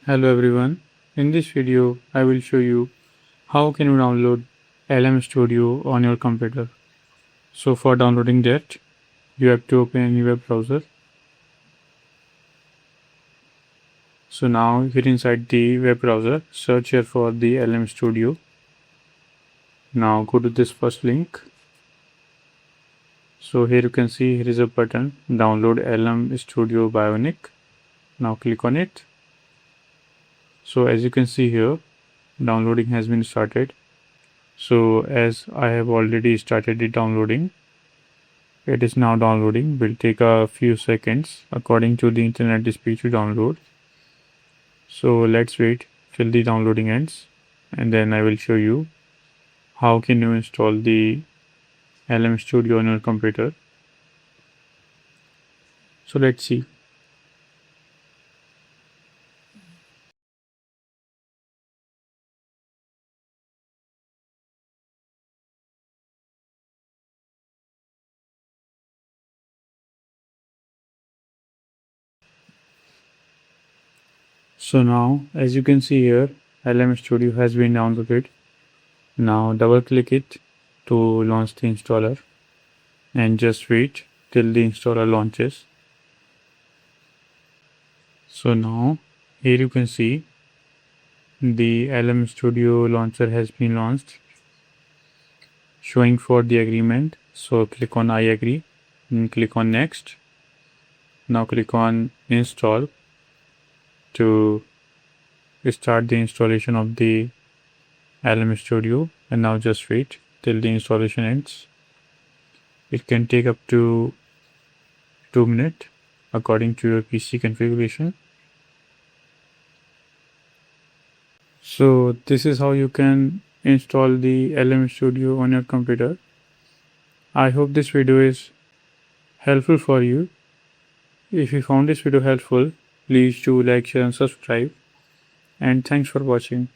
Hello everyone. In this video, I will show you how can you download LM Studio on your computer. So for downloading that, you have to open any web browser. So now here inside the web browser, search here for the LM Studio. Now go to this first link. So here you can see here is a button, download LM Studio Bionic. Now click on it. So as you can see here, downloading has been started. So as I have already started it downloading, it is now downloading. Will take a few seconds according to the internet speed to download. So let's wait till the downloading ends, and then I will show you how can you install the LM Studio on your computer. So let's see. So now as you can see here, LM Studio has been downloaded. Now double click it to launch the installer and just wait till the installer launches. So now here you can see the LM Studio launcher has been launched, showing for the agreement. So click on I agree and click on next. Now click on install to start the installation of the LM Studio, and now just wait till the installation ends. It can take up to 2 minutes according to your PC configuration. So this is how you can install the LM Studio on your computer. I hope this video is helpful for you. If you found this video helpful, please do like, share and subscribe. And thanks for watching.